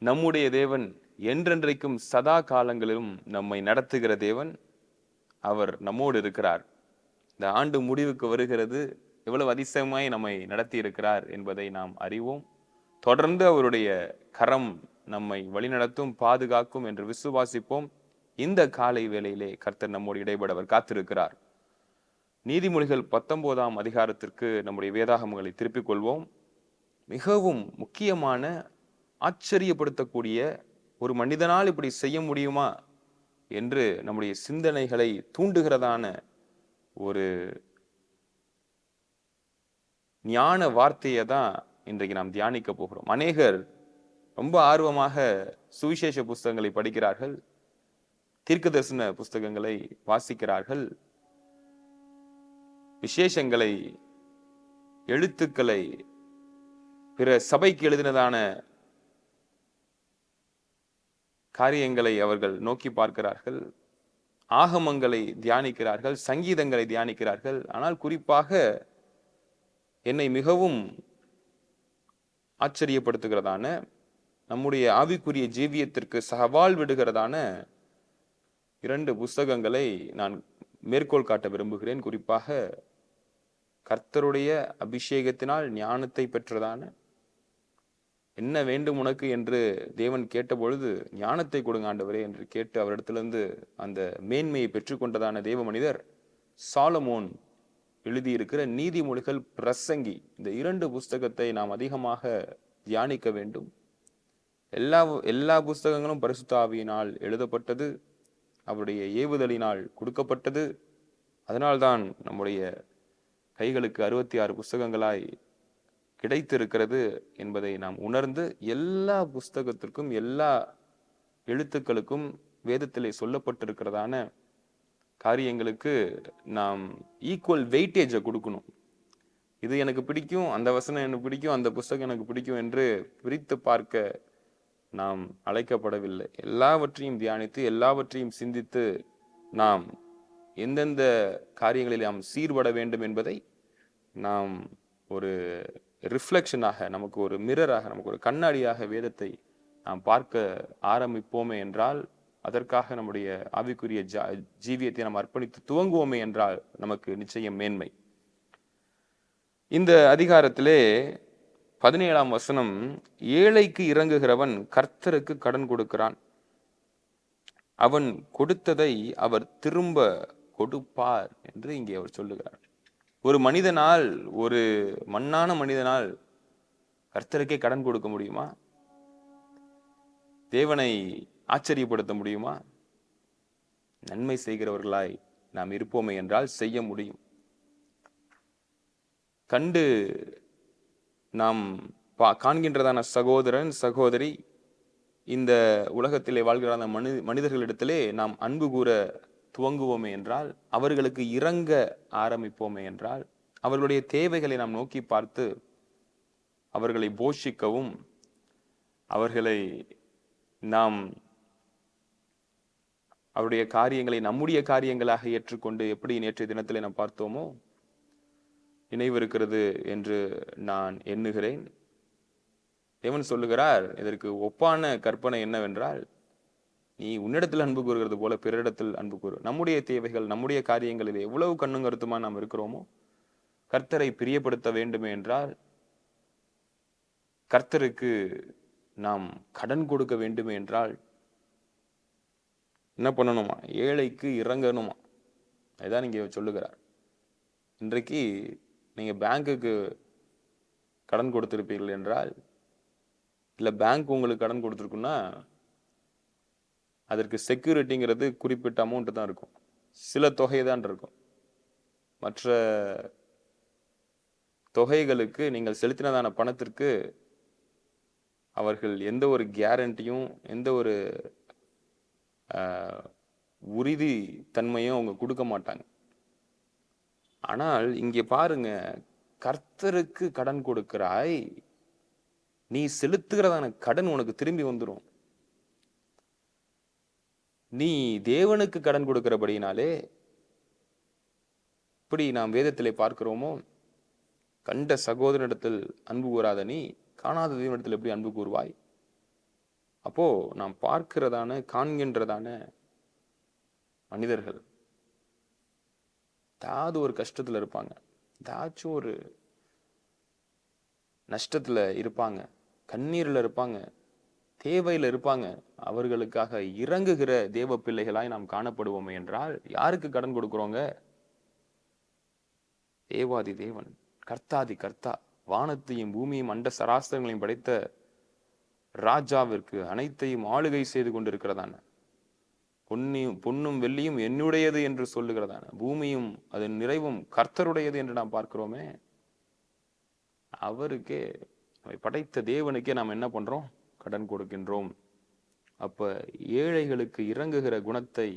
நம்முடைய தேவன் என்றென்றைக்கும் சதா காலங்களிலும் நம்மை நடத்துகிற தேவன். அவர் நம்மோடு இருக்கிறார். இந்த ஆண்டு முடிவுக்கு வருகிறது. எவ்வளவு அதிசயமாய் நம்மை நடத்தி இருக்கிறார் என்பதை நாம் அறிவோம். தொடர்ந்து அவருடைய கரம் நம்மை வழிநடத்தும், பாதுகாக்கும் என்று விசுவாசிப்போம். இந்த காலை வேளையிலே கர்த்தர் நம்மோடு இடைபட அவர் காத்திருக்கிறார். நீதிமொழிகள் 19ஆம் அதிகாரத்திற்கு நம்முடைய வேதாகமங்களை திருப்பிக் கொள்வோம். மிகவும் முக்கியமான, ஆச்சரியப்படுத்தக்கூடிய, ஒரு மனிதனால் இப்படி செய்ய முடியுமா என்று நம்முடைய சிந்தனைகளை தூண்டுகிறதான ஒரு ஞான வார்த்தையை தான் இன்றைக்கு நாம் தியானிக்க போகிறோம். அநேகர் ரொம்ப ஆர்வமாக சுவிசேஷ புஸ்தகங்களை படிக்கிறார்கள், தீர்க்க தரிசன புஸ்தகங்களை வாசிக்கிறார்கள், விசேஷங்களை, எழுத்துக்களை, பிற சபைக்கு எழுதினதான காரியங்களை அவர்கள் நோக்கி பார்க்கிறார்கள், ஆகமங்களை தியானிக்கிறார்கள், சங்கீதங்களை தியானிக்கிறார்கள். ஆனால் குறிப்பாக என்னை மிகவும் ஆச்சரியப்படுத்துகிறதான, நம்முடைய ஆவிக்குரிய ஜீவியத்திற்கு சவால் விடுகிறதான 2 புஸ்தகங்களை நான் மேற்கோள் காட்ட விரும்புகிறேன். குறிப்பாக கர்த்தருடைய அபிஷேகத்தினால் ஞானத்தை பெற்றதான, என்ன வேண்டும் உனக்கு என்று தேவன் கேட்டபொழுது ஞானத்தை கொடுங்க ஆண்டவரே என்று கேட்டு அவரிடத்திலிருந்து அந்த மேன்மையை பெற்றுக்கொண்டதான தேவ மனிதர் சாலமோன் எழுதியிருக்கிற நீதிமொழிகள் பிரசங்கி. இந்த 2 புஸ்தகத்தை நாம் அதிகமாக தியானிக்க வேண்டும். எல்லா புஸ்தகங்களும் பரிசுத்த ஆவியினால் எழுதப்பட்டது, அவருடைய ஏவுதலினால் கொடுக்கப்பட்டது. அதனால்தான் நம்முடைய கைகளுக்கு 66 புஸ்தகங்களாய் கிடைத்திருக்கிறது என்பதை நாம் உணர்ந்து, எல்லா புஸ்தகத்திற்கும், எல்லா எழுத்துக்களுக்கும் வேதத்திலே சொல்லப்பட்டிருக்கிறதான காரியங்களுக்கு நாம் ஈக்குவல் வெயிட்டேஜை கொடுக்கணும். இது எனக்கு பிடிக்கும், அந்த வசனம் எனக்கு பிடிக்கும், அந்த புஸ்தகம் எனக்கு பிடிக்கும் என்று பிரித்து பார்க்க நாம் அழைக்கப்படவில்லை. எல்லாவற்றையும் தியானித்து, எல்லாவற்றையும் சிந்தித்து, நாம் எந்தெந்த காரியங்களில் நாம் சீர்பட வேண்டும் என்பதை நாம் ஒரு ரிஃப்ளெக்ஷனாக, நமக்கு ஒரு மிரராக, நமக்கு ஒரு கண்ணாடியாக வேதத்தை நாம் பார்க்க ஆரம்பிப்போமே என்றால், அதற்காக நம்முடைய ஆவிக்குரிய ஜீவியத்தை நாம் அர்ப்பணித்து துவங்குவோமே என்றால் நமக்கு நிச்சயம் மேன்மை. இந்த அதிகாரத்திலே 17ஆம் வசனம், ஏழைக்கு இறங்குகிறவன் கர்த்தருக்கு கடன் கொடுக்கிறான், அவன் கொடுத்ததை அவர் திரும்ப கொடுப்பார் என்று இங்கே அவர் சொல்லுகிறார். ஒரு மனிதனால், ஒரு மண்ணான மனிதனால் கர்த்தருக்கே கடன் கொடுக்க முடியுமா? தேவனை ஆச்சரியப்படுத்த முடியுமா? நன்மை செய்கிறவர்களாய் நாம் இருப்போமே என்றால் செய்ய முடியும். கண்டு நாம் காண்கின்றதான சகோதரன், சகோதரி, இந்த உலகத்திலே வாழ்கிறான மனிதர்களிடத்திலே நாம் அன்பு கூற துவங்குவோமே என்றால், அவர்களுக்கு இறங்க ஆரம்பிப்போமே என்றால், அவர்களுடைய தேவைகளை நாம் நோக்கி பார்த்து அவர்களை போஷிக்கவும், அவர்களை நாம் அவருடைய காரியங்களை நம்முடைய காரியங்களாக ஏற்றுக்கொண்டு, எப்படி நேற்றைய தினத்திலே நாம் பார்த்தோமோ நினைவிருக்கிறது என்று நான் எண்ணுகிறேன். தேவன் சொல்லுகிறார், இதற்கு ஒப்பான கற்பனை என்னவென்றால், நீ உன்னிடத்தில் அன்பு கூறுகிறது போல பிறரிடத்தில் அன்பு கூறு. நம்முடைய தேவைகள், நம்முடைய காரியங்களில் எவ்வளவு கண்ணும் கருத்துமா நாம் இருக்கிறோமோ, கர்த்தரை பிரியப்படுத்த வேண்டுமே என்றால், கர்த்தருக்கு நாம் கடன் கொடுக்க வேண்டுமே என்றால் என்ன பண்ணணுமா? ஏழைக்கு இறங்கணுமா? அதுதான் இங்கே சொல்லுகிறார். இன்றைக்கு நீங்க பேங்குக்கு கடன் கொடுத்திருப்பீர்கள் என்றால், இல்ல பேங்க் உங்களுக்கு கடன் கொடுத்துருக்குன்னா, அதற்கு செக்யூரிட்டிங்கிறது குறிப்பிட்ட அமௌண்ட் தான் இருக்கும், சில தொகை தான் இருக்கும். மற்ற தொகைகளுக்கு நீங்கள் செலுத்தினதான பணத்திற்கு அவர்கள் எந்த ஒரு கேரண்டியும், எந்த ஒரு உறுதி தன்மையும் அவங்க கொடுக்க மாட்டாங்க. ஆனால் இங்கே பாருங்க, கர்த்தருக்கு கடன் கொடுக்கிறாய், நீ செலுத்துகிறதான கடன் உனக்கு திரும்பி வந்துடும். நீ தேவனுக்கு கடன் கொடுக்கிறபடினாலே, இப்படி நாம் வேதத்திலே பார்க்கிறோமோ, கண்ட சகோதரனிடத்தில் அன்பு கூறாத நீ காணாத தேவனிடத்தில் எப்படி அன்பு கூறுவாய்? அப்போ நாம் பார்க்கிறதான காண்கின்றதான மனிதர்கள் ஏதாவது ஒரு கஷ்டத்துல இருப்பாங்க, ஏதாச்சும் ஒரு நஷ்டத்துல இருப்பாங்க, கண்ணீர்ல இருப்பாங்க, தேவையில இருப்பாங்க. அவர்களுக்காக இறங்குகிற தேவ பிள்ளைகளாய் நாம் காணப்படுவோமே என்றால் யாருக்கு கடன் கொடுக்கிறோங்க? தேவாதி தேவன், கர்த்தாதி கர்த்தா, வானத்தையும் பூமியும் அண்ட சராசரங்களையும் படைத்த ராஜாவிற்கு அனைத்தையும் ஆளுகை செய்து கொண்டிருக்கிறதான, பொன்னும் வெள்ளியும் என்னுடையது என்று சொல்லுகிறதான, பூமியும் அதன் நிறைவும் கர்த்தருடையது என்று நாம் பார்க்கிறோமே, அவருக்கே, நம்மை படைத்த தேவனுக்கே நாம் என்ன பண்றோம்? கடன் கொடுக்கின்றோம். அப்ப ஏழைகளுக்கு இறங்குகிற குணத்தை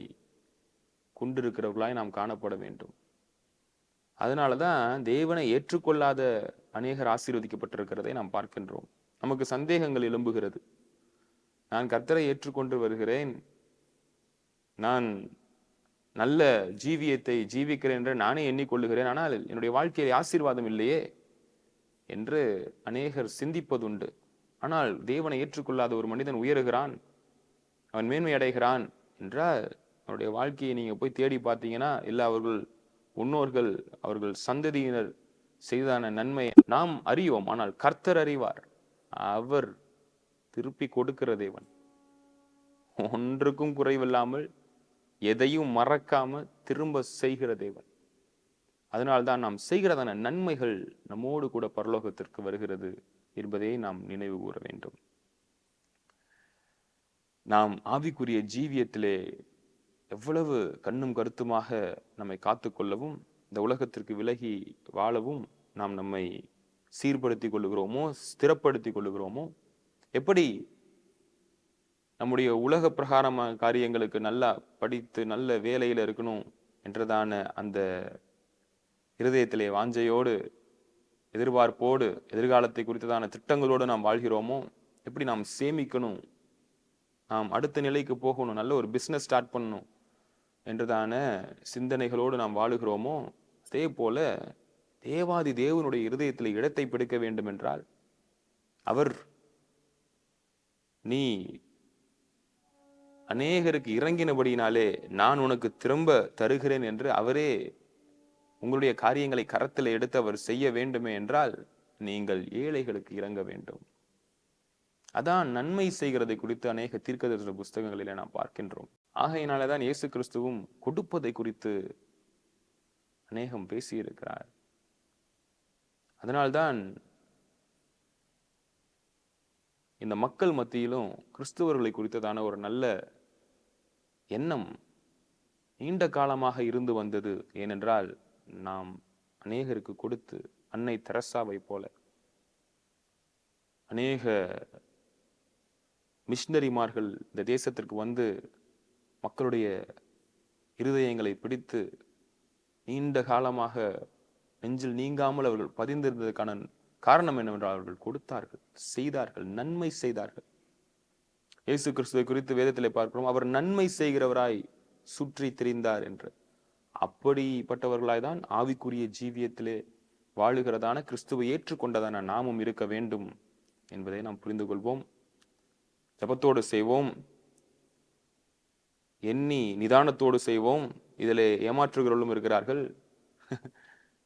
கொண்டிருக்கிறவர்களாய் நாம் காணப்பட வேண்டும். அதனாலதான் தேவனை ஏற்றுக்கொள்ளாத அநேகர் ஆசீர்வதிக்கப்பட்டிருக்கிறதை நாம் பார்க்கின்றோம். நமக்கு சந்தேகங்கள் எழும்புகிறது. நான் கர்த்தரை ஏற்றுக்கொண்டு வருகிறேன், நான் நல்ல ஜீவியத்தை ஜீவிக்கிறேன் என்று நானே எண்ணிக்கொள்ளுகிறேன், ஆனால் என்னுடைய வாழ்க்கையில் ஆசீர்வாதம் இல்லையே என்று அநேகர் சிந்திப்பதுண்டு. ஆனால் தேவனை ஏற்றுக்கொள்ளாத ஒரு மனிதன் உயருகிறான், அவன் மேன்மை அடைகிறான் என்றால் அவருடைய வாழ்க்கையை நீங்க போய் தேடி பார்த்தீங்கன்னா, இல்ல அவர்கள் முன்னோர்கள், அவர்கள் சந்ததியினர் செய்தான நன்மை நாம் அறியோம், ஆனால் கர்த்தர் அறிவார். அவர் திருப்பி கொடுக்கிற தேவன், ஒன்றுக்கும் குறைவில்லாமல் எதையும் மறக்காம திரும்ப செய்கிற தேவன். அதனால்தான் நாம் செய்கிறதான நன்மைகள் நம்மோடு கூட பரலோகத்திற்கு வருகிறது என்பதை நாம் நினைவு கூற வேண்டும். நாம் ஆவிக்குரிய ஜீவியத்திலே எவ்வளவு கண்ணும் கருத்துமாக நம்மை காத்து கொள்ளவும், இந்த உலகத்திற்கு விலகி வாழவும் நாம் நம்மை சீர்படுத்திக் கொள்ளுகிறோமோ, ஸ்திரப்படுத்திக் கொள்ளுகிறோமோ, எப்படி நம்முடைய உலக பிரகாரமான காரியங்களுக்கு நல்லா படித்து நல்ல வேலையில இருக்கணும் என்றதான அந்த இருதயத்திலே வாஞ்சையோடு, எதிர்பார்ப்போடு, எதிர்காலத்தை குறித்ததான திட்டங்களோடு நாம் வாழ்கிறோமோ, எப்படி நாம் சேமிக்கணும், நாம் அடுத்த நிலைக்கு போகணும், நல்ல ஒரு பிசினஸ் ஸ்டார்ட் பண்ணணும் என்றதான சிந்தனைகளோடு நாம் வாழுகிறோமோ, அதே போல தேவாதி தேவனுடைய இருதயத்தில் இடத்தை பிடிக்க வேண்டும் என்றால், அவர் நீ அநேகருக்கு இறங்கினபடினாலே நான் உனக்கு திரும்ப தருகிறேன் என்று அவரே உங்களுடைய காரியங்களை கரத்தில் எடுத்து அவர் செய்ய வேண்டுமே என்றால், நீங்கள் ஏழைகளுக்கு இறங்க வேண்டும். அதான் நன்மை செய்கிறதை குறித்து அநேக தீர்க்கதரிசன புஸ்தகங்களிலே நாம் பார்க்கின்றோம். ஆகையினாலதான் இயேசு கிறிஸ்துவும் கொடுப்பதை குறித்து அநேகம் பேசியிருக்கிறார். அதனால்தான் இந்த மக்கள் மத்தியிலும் கிறிஸ்துவர்களை குறித்ததான ஒரு நல்ல எண்ணம் நீண்ட காலமாக இருந்து வந்தது. ஏனென்றால் நாம் அநேகருக்கு கொடுத்து, அன்னை தெரசாவை போல அநேக மிஷினரிமார்கள் இந்த தேசத்திற்கு வந்து மக்களுடைய இருதயங்களை பிடித்து நீண்ட காலமாக நெஞ்சில் நீங்காமல் அவர்கள் பதிந்திருந்ததற்கான காரணம் என்னவென்றால் அவர்கள் கொடுத்தார்கள், செய்தார்கள், நன்மை செய்தார்கள். இயேசு கிறிஸ்துவை குறித்து வேதத்திலே பார்க்கிறோம், அவர் நன்மை செய்கிறவராய் சுற்றி திரிந்தார் என்று. அப்படிப்பட்டவர்களாய் தான் ஆவிக்குரிய ஜீவியத்திலே வாழுகிறதான கிறிஸ்துவை ஏற்றுக்கொண்டதான நாமும் இருக்க வேண்டும் என்பதை நாம் புரிந்து கொள்வோம். ஜபத்தோடு செய்வோம், எண்ணி நிதானத்தோடு செய்வோம். இதிலே ஏமாற்றுகிறவர்களும் இருக்கிறார்கள்.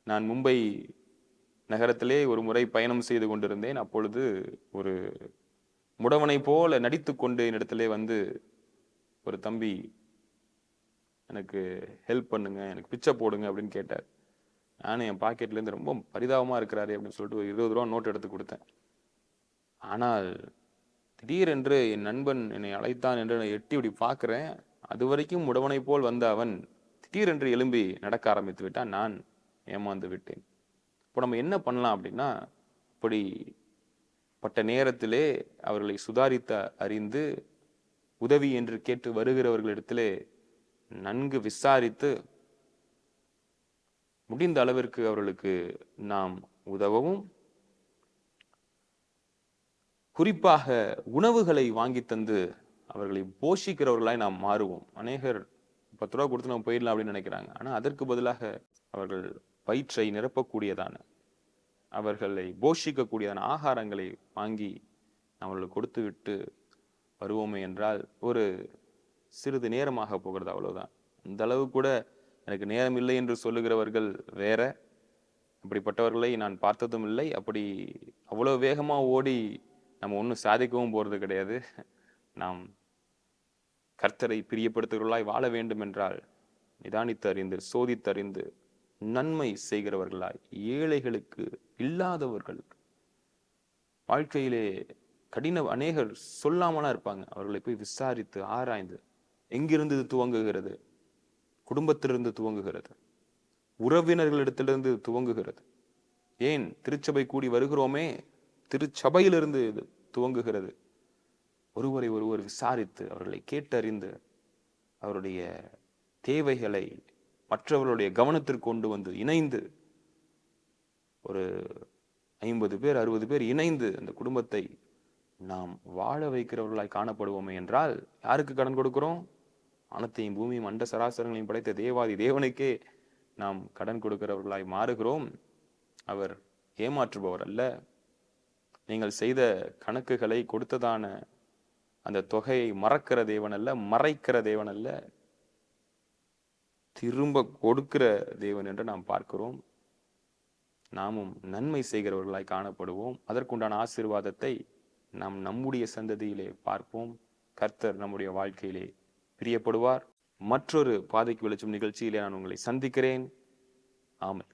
நான் மும்பை நகரத்திலே ஒரு முறை பயணம் செய்து கொண்டிருந்தேன். அப்பொழுது ஒரு முடவனை போல நடித்து கொண்டு என்னிடத்திலே வந்து ஒரு தம்பி எனக்கு ஹெல்ப் பண்ணுங்க, எனக்கு பிச்சை போடுங்க அப்படின்னு கேட்டார். நானும் என் பாக்கெட்ல இருந்து ரொம்ப பரிதாபமா இருக்கிறாரு அப்படின்னு சொல்லிட்டு ஒரு 20 ரூபா நோட் எடுத்து கொடுத்தேன். ஆனால் திடீரென்று என் நண்பன் என்னை அழைத்தான் என்று நான் எட்டி இப்படி பார்க்கிறேன். அது வரைக்கும் முடவனை போல் வந்த அவன் திடீரென்று எழும்பி நடக்க ஆரம்பித்து விட்டான். நான் ஏமாந்து விட்டேன். இப்போ நம்ம என்ன பண்ணலாம் அப்படின்னா, அப்படிப்பட்ட நேரத்திலே அவர்களை சுதாரித்த அறிந்து உதவி என்று கேட்டு வருகிறவர்களிடத்திலே நன்கு விசாரித்து முடிந்த அளவிற்கு அவர்களுக்கு நாம் உதவவும், குறிப்பாக உணவுகளை வாங்கி தந்து அவர்களை போஷிக்கிறவர்களாய் நாம் மாறுவோம். அநேகர் 10 ரூபா கொடுத்து நம்ம போயிடலாம் அப்படின்னு நினைக்கிறாங்க. ஆனா அதற்கு பதிலாக அவர்கள் வயிற்றை நிரப்பக்கூடியதான, அவர்களை போஷிக்கக்கூடியதான ஆகாரங்களை வாங்கி அவர்களுக்கு கொடுத்து விட்டு வருவோமே என்றால் ஒரு சிறிது நேரமாக போகிறது, அவ்வளவுதான். இந்த அளவு கூட எனக்கு நேரம் இல்லை என்று சொல்லுகிறவர்கள் வேற. அப்படிப்பட்டவர்களை நான் பார்த்ததும் இல்லை. அப்படி அவ்வளவு வேகமா ஓடி நம்ம ஒன்றும் சாதிக்கவும் போறது கிடையாது. நாம் கர்த்தரை பிரியப்படுத்துகிறவர்களாய் வாழ வேண்டும் என்றால் நிதானித்து அறிந்து, சோதித்தறிந்து, நன்மை செய்கிறவர்களாய், ஏழைகளுக்கு, இல்லாதவர்களுக்கு, வாழ்க்கையிலே அநேகர் சொல்லாமலா இருப்பாங்க. அவர்களை போய் விசாரித்து ஆராய்ந்து, எங்கிருந்து இது துவங்குகிறது? குடும்பத்திலிருந்து துவங்குகிறது, உறவினர்களிடத்திலிருந்து துவங்குகிறது. ஏன் திருச்சபை கூடி வருகிறோமே, திருச்சபையிலிருந்து இது துவங்குகிறது. ஒருவரை ஒருவர் விசாரித்து, அவர்களை கேட்டறிந்து, அவருடைய தேவைகளை மற்றவர்களுடைய கவனத்திற்கு கொண்டு வந்து இணைந்து, ஒரு 50 பேர் 60 பேர் இணைந்து அந்த குடும்பத்தை நாம் வாழ வைக்கிறவர்களாய் காணப்படுவோமே என்றால், யாருக்கு கடன் கொடுக்கிறோம்? வானத்தையும் பூமியும் அண்ட சராசரங்களையும் படைத்த தேவாதி தேவனுக்கே நாம் கடன் கொடுக்கிறவர்களாய் மாறுகிறோம். அவர் ஏமாற்றுபவர் அல்ல. நீங்கள் செய்த கணக்குகளை, கொடுத்ததான அந்த தொகையை மறக்கிற தேவன் அல்ல, மறைக்கிற தேவன் அல்ல, திரும்ப கொடுக்கிற தேவன் என்று நாம் பார்க்கிறோம். நாமும் நன்மை செய்கிறவர்களாய் காணப்படுவோம். அதற்குண்டான ஆசீர்வாதத்தை நாம் நம்முடைய சந்ததியிலே பார்ப்போம். கர்த்தர் நம்முடைய வாழ்க்கையிலே பிரியப்படுவார். மற்றொரு பாதைக்கு வெளிச்சம் நிகழ்ச்சியிலே நான் உங்களை சந்திக்கிறேன். ஆமென்.